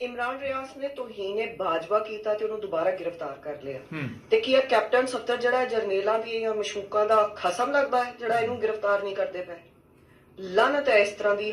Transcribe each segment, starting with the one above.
ਇਮਰਾਨ ਰਿਆਜ਼ ਨੇ ਤੋਹੀਨੇ ਬਾਜਵਾ ਕੀਤਾ ਤੇ ਉਹਨੂੰ ਦੁਬਾਰਾ ਗ੍ਰਿਫਤਾਰ ਕਰ ਲਿਆ ਤੇ ਕੀ ਇਹ ਕੈਪਟਨ ਸੱਤਰ ਜਿਹੜਾ ਜਰਨੇਲਾਂ ਦੀ ਜਾਂ ਮਸ਼ੂਕਾਂ ਦਾ ਖਸਮ ਲੱਗਦਾ ਹੈ ਜਿਹੜਾ ਇਹਨੂੰ ਗ੍ਰਿਫਤਾਰ ਨਹੀਂ ਕਰਦੇ ਪਏ। ਲਾਨਤ ਹੈ ਇਸ ਤਰ੍ਹਾਂ ਦੀ।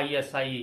ISI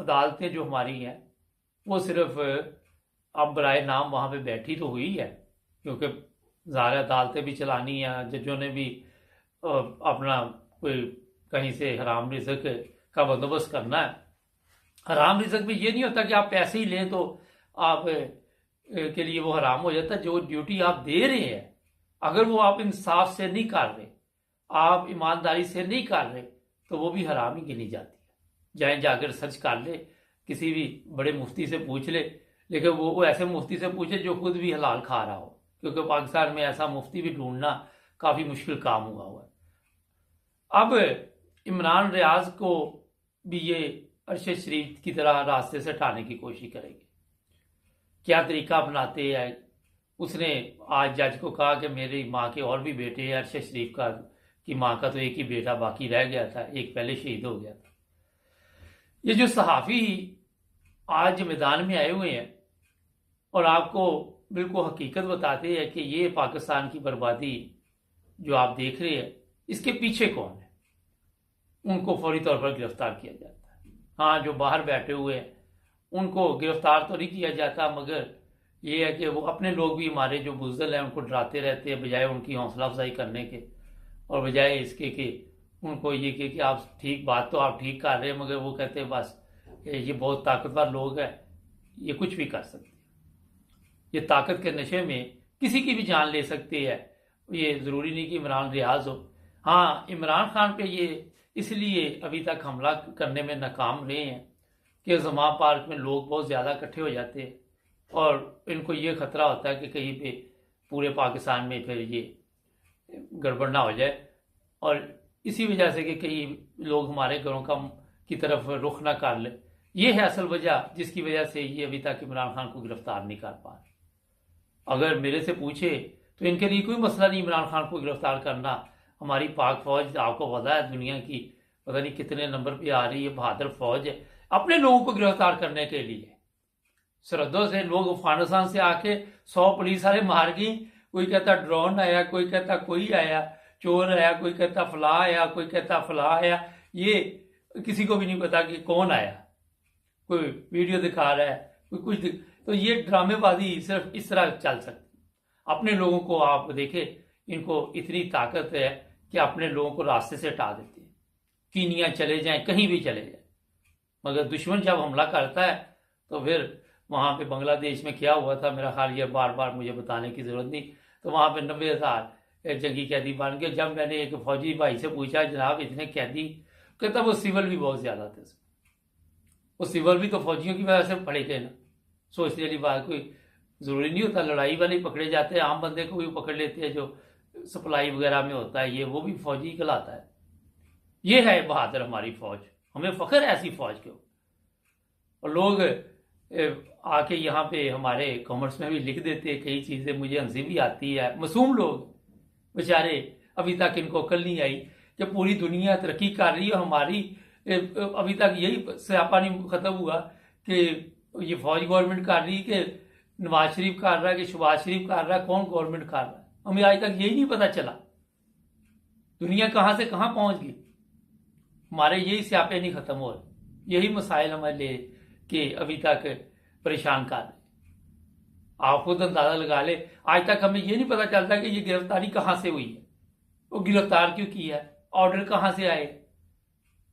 عدالتیں جو ہماری ہیں وہ صرف اب برائے نام وہاں پہ بیٹھی تو ہوئی ہے، کیونکہ ظاہر عدالتیں بھی چلانی ہیں، ججوں نے بھی اپنا کوئی کہیں سے حرام رزق کا بندوبست کرنا ہے۔ حرام رزق میں یہ نہیں ہوتا کہ آپ پیسے ہی لیں تو آپ کے لیے وہ حرام ہو جاتا ہے۔ جو ڈیوٹی آپ دے رہے ہیں اگر وہ آپ انصاف سے نہیں کر رہے، آپ ایمانداری سے نہیں کر رہے، تو وہ بھی حرام ہی گنی جاتی ہے۔ جائیں جا کر سرچ کر لے، کسی بھی بڑے مفتی سے پوچھ لے، لیکن وہ ایسے مفتی سے پوچھے جو خود بھی حلال کھا رہا ہو، کیونکہ پاکستان میں ایسا مفتی بھی ڈھونڈنا کافی مشکل کام ہوا ہے۔ اب عمران ریاض کو بھی یہ ارشد شریف کی طرح راستے سے ہٹانے کی کوشش کریں گے۔ کیا طریقہ اپناتے ہیں؟ اس نے آج جج کو کہا کہ میری ماں کے اور بھی بیٹے ہیں، ارشد شریف کی ماں کا تو ایک ہی بیٹا باقی رہ گیا تھا، ایک پہلے شہید ہو گیا تھا۔ یہ جو صحافی آج میدان میں آئے ہوئے ہیں اور آپ کو بالکل حقیقت بتاتے ہیں کہ یہ پاکستان کی بربادی جو آپ دیکھ رہے ہیں اس کے پیچھے کون ہے، ان کو فوری طور پر گرفتار کیا جاتا ہے۔ ہاں، جو باہر بیٹھے ہوئے ہیں ان کو گرفتار تو نہیں کیا جاتا، مگر یہ ہے کہ وہ اپنے لوگ بھی ہمارے جو بزدل ہیں ان کو ڈراتے رہتے ہیں، بجائے ان کی حوصلہ افزائی کرنے کے، اور بجائے اس کے کہ ان کو یہ کہ آپ ٹھیک بات تو آپ ٹھیک کر رہے ہیں، مگر وہ کہتے ہیں بس یہ بہت طاقتور لوگ ہیں، یہ کچھ بھی کر سکتے ہیں، یہ طاقت کے نشے میں کسی کی بھی جان لے سکتے ہیں۔ یہ ضروری نہیں کہ عمران ریاض ہو۔ ہاں، عمران خان پہ یہ اس لیے ابھی تک حملہ کرنے میں ناکام رہے ہیں کہ زماں پارک میں لوگ بہت زیادہ اکٹھے ہو جاتے ہیں اور ان کو یہ خطرہ ہوتا ہے کہ کہیں پہ پورے پاکستان میں پھر یہ گڑبڑ نہ ہو جائے، اور اسی وجہ سے کہ کئی لوگ ہمارے گھروں کی طرف رخ نہ کر لے۔ یہ ہے اصل وجہ جس کی وجہ سے یہ ابھی تک عمران خان کو گرفتار نہیں کر پا رہے۔ اگر میرے سے پوچھے تو ان کے لیے کوئی مسئلہ نہیں عمران خان کو گرفتار کرنا۔ ہماری پاک فوج آپ کو پتہ ہے دنیا کی پتہ نہیں کتنے نمبر پہ آ رہی ہے، بہادر فوج ہے، اپنے لوگوں کو گرفتار کرنے کے لیے سرحدوں سے لوگ افغانستان سے آ کے 100 پولیس والے مار گئی، کوئی کہتا ڈرون آیا، کوئی کہتا کوئی آیا، چور آیا، کوئی کہتا فلاں آیا، کوئی کہتا فلاں آیا، یہ کسی کو بھی نہیں پتا کہ کون آیا، کوئی ویڈیو دکھا رہا ہے، کوئی کچھ تو یہ ڈرامے بازی صرف اس طرح چل سکتی۔ اپنے لوگوں کو آپ دیکھیں، ان کو اتنی طاقت ہے کہ اپنے لوگوں کو راستے سے ہٹا دیتے ہیں، کینیا چلے جائیں، کہیں بھی چلے جائیں، مگر دشمن جب حملہ کرتا ہے تو پھر وہاں پہ بنگلہ دیش میں کیا ہوا تھا، میرا خیال یہ بار بار مجھے بتانے کی ضرورت نہیں، تو وہاں پہ 90,000 جنگی قیدی بن گئے۔ جب میں نے ایک فوجی بھائی سے پوچھا جناب اتنے قیدی، کہتا وہ سول بھی بہت زیادہ تھے، وہ سول بھی تو فوجیوں کی وجہ سے پڑے گئے نا۔ سوچنے والی بات، کوئی ضروری نہیں ہوتا لڑائی والے پکڑے جاتے ہیں، عام بندے کو بھی پکڑ لیتے ہیں جو سپلائی وغیرہ میں ہوتا ہے، یہ وہ بھی فوجی کہلاتا ہے۔ یہ ہے بہادر ہماری فوج، ہمیں فخر ہے ایسی فوج کے اوپر۔ اور لوگ آ کے یہاں پہ ہمارے کامنٹس میں بھی لکھ دیتے ہیں کئی چیزیں، مجھے ہنسی بھی آتی ہے۔ معصوم لوگ بیچارے، ابھی تک ان کو عقل نہیں آئی کہ پوری دنیا ترقی کر رہی ہے، ہماری ابھی تک یہی سیاپا نہیں ختم ہوا کہ یہ فوج گورنمنٹ کر رہی کہ نواز شریف کر رہا ہے کہ شہباز شریف کر رہا ہے، کون گورنمنٹ کر رہا ہے، ہمیں آج تک یہی نہیں پتا چلا۔ دنیا کہاں سے کہاں پہنچ گئی، ہمارے یہی سیاپے نہیں ختم ہو رہے، یہی مسائل ہمارے لیے کہ ابھی تک پریشان کر رہے۔ آپ خود اندازہ لگا لے، آج تک ہمیں یہ نہیں پتا چلتا کہ یہ گرفتاری کہاں سے ہوئی ہے، وہ گرفتار کیوں کی ہے، آرڈر کہاں سے آئے۔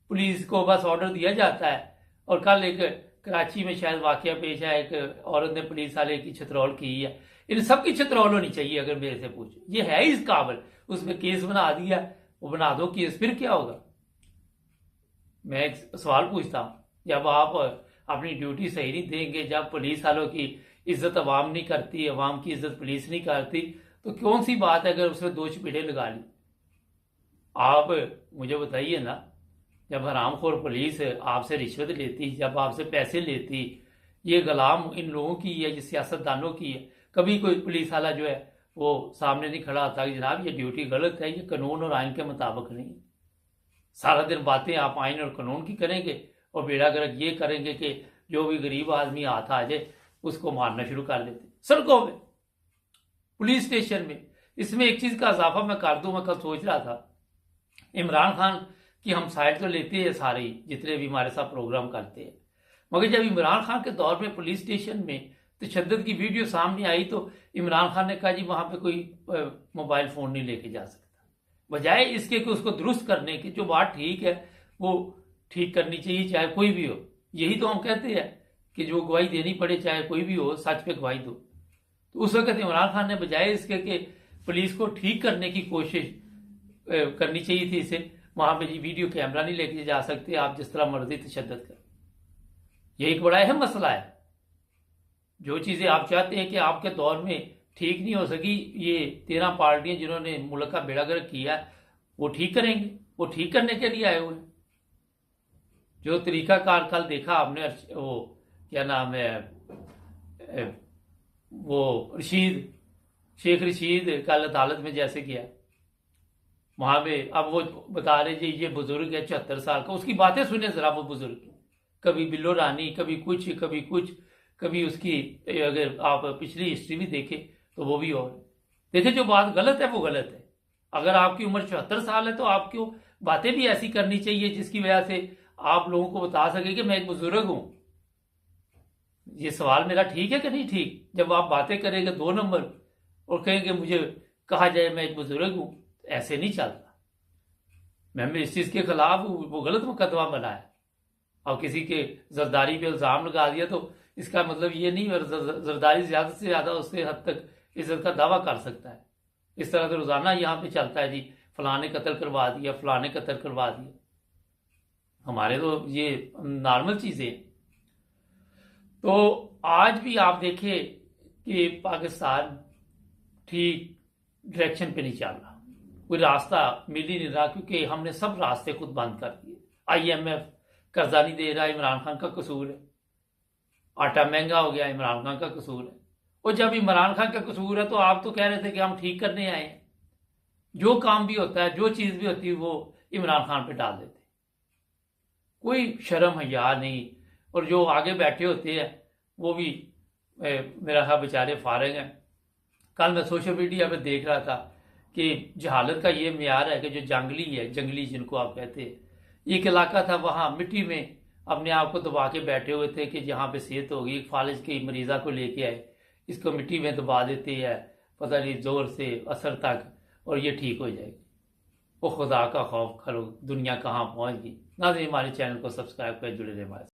پولیس کو بس آرڈر دیا جاتا ہے، اور کل ایک کراچی میں شاید واقعہ پیش آیا، ایک عورت نے پولیس والے کی چھترول کی ہے۔ ان سب کی چھترول ہونی چاہیے اگر میرے سے پوچھے، یہ ہے اس قابل، اس میں کیس بنا دیا، وہ بنا دو کیس، پھر کیا ہوگا۔ میں ایک سوال پوچھتا ہوں، جب آپ اپنی ڈیوٹی صحیح نہیں دیں گے، جب پولیس والوں کی عزت عوام نہیں کرتی، عوام کی عزت پولیس نہیں کرتی، تو کون سی بات ہے اگر اس میں 2 چپیڑیں لگا لی۔ آپ مجھے بتائیے نا، جب حرام خور پولیس آپ سے رشوت لیتی، جب آپ سے پیسے لیتی، یہ غلام ان لوگوں کی ہے، یہ سیاست دانوں کی ہے، کبھی کوئی پولیس والا جو ہے وہ سامنے نہیں کھڑا ہوتا کہ جناب یہ ڈیوٹی غلط ہے، یہ قانون اور آئین کے مطابق نہیں۔ سارا دن باتیں آپ آئین اور قانون کی کریں گے اور بیڑا گرک یہ کریں گے کہ جو بھی غریب آدمی ہاتھ آ جائے اس کو مارنا شروع کر دیتے سڑکوں میں، پولیس اسٹیشن میں۔ اس میں ایک چیز کا اضافہ میں کر دوں، میں کل سوچ رہا تھا، عمران خان کی ہم سائڈ تو لیتے ہیں سارے جتنے بھی ہمارے ساتھ پروگرام کرتے ہیں، مگر جب عمران خان کے دور میں پولیس اسٹیشن میں تشدد کی ویڈیو سامنے آئی تو عمران خان نے کہا جی وہاں پہ کوئی موبائل فون نہیں لے کے جا سکتا، بجائے اس کے کہ اس کو درست کرنے کی جو بات ٹھیک ہے وہ ٹھیک کرنی چاہیے چاہے کوئی بھی ہو. یہی تو ہم کہتے ہیں کہ جو گواہی دینی پڑے چاہے کوئی بھی ہو سچ پہ گواہی دو. تو اس وقت عمران خان نے بجائے اس کے کہ پولیس کو ٹھیک کرنے کی کوشش کرنی چاہیے تھی اسے، وہاں پہ جی ویڈیو کیمرہ نہیں لے کے جا سکتے، آپ جس طرح مرضی تشدد کریں. یہ ایک بڑا اہم مسئلہ ہے. جو چیزیں آپ چاہتے ہیں کہ آپ کے دور میں ٹھیک نہیں ہو سکی، یہ 13 پارٹیاں جنہوں نے ملک کا بیڑا گرک کیا وہ ٹھیک کریں گے، وہ ٹھیک کرنے کے لیے آئے ہوئے ہیں. جو طریقہ کار کل دیکھا آپ نے، وہ کیا نام ہے، وہ شیخ رشید کل عدالت میں جیسے کیا وہاں پہ، اب وہ بتا رہے جی یہ بزرگ ہے 74 سال کا، اس کی باتیں سنیں ذرا. وہ بزرگ کبھی بلو رانی، کبھی کچھ کبھی کچھ، کبھی اس کی اگر آپ پچھلی ہسٹری بھی دیکھیں تو وہ بھی اور دیکھیں. جو بات غلط ہے وہ غلط ہے. اگر آپ کی عمر 74 سال ہے تو آپ کو باتیں بھی ایسی کرنی چاہیے جس کی وجہ سے آپ لوگوں کو بتا سکیں کہ میں ایک بزرگ ہوں. یہ سوال میرا ٹھیک ہے کہ نہیں ٹھیک؟ جب آپ باتیں کریں گے 2 نمبر اور کہیں کہ مجھے کہا جائے میں ایک بزرگ ہوں، ایسے نہیں چلتا. میں اس چیز کے خلاف وہ غلط مقدمہ بنا ہے. اور کسی کے زرداری پہ الزام لگا دیا تو اس کا مطلب یہ نہیں زرداری زیادہ سے زیادہ اس سے حد تک عزت کا دعویٰ کر سکتا ہے. اس طرح تو روزانہ یہاں پہ چلتا ہے جی فلاں نے قتل کروا دیا، فلاں نے قتل کروا دیا. ہمارے تو یہ نارمل چیزیں ہیں. تو آج بھی آپ دیکھیں کہ پاکستان ٹھیک ڈائریکشن پہ نہیں چل رہا، کوئی راستہ مل ہی نہیں رہا، کیونکہ ہم نے سب راستے خود بند کر دیے. IMF قرضہ نہیں دے رہا، عمران خان کا قصور ہے. آٹا مہنگا ہو گیا، عمران خان کا قصور ہے. اور جب عمران خان کا قصور ہے تو آپ تو کہہ رہے تھے کہ ہم ٹھیک کرنے آئے ہیں. جو کام بھی ہوتا ہے، جو چیز بھی ہوتی ہے وہ عمران خان پہ ڈال دیتے، کوئی شرم حیا نہیں. اور جو آگے بیٹھے ہوتے ہیں وہ بھی میرا خیال بیچارے فارغ ہیں. کل میں سوشل میڈیا پہ دیکھ رہا تھا کہ جہالت کا یہ معیار ہے کہ جو جنگلی ہے، جنگلی جن کو آپ کہتے ہیں، ایک علاقہ تھا وہاں مٹی میں اپنے آپ کو دبا کے بیٹھے ہوئے تھے کہ جہاں پہ صحت ہوگی. ایک فالج کی مریضہ کو لے کے آئے، اس کو مٹی میں دبا دیتے ہیں پتہ نہیں زور سے اثر تک، اور یہ ٹھیک ہو جائے گی. وہ خدا کا خوف کرو، دنیا کہاں پہنچ گئی. ناظرین ہمارے چینل کو سبسکرائب کر جڑے رہے ہمارے.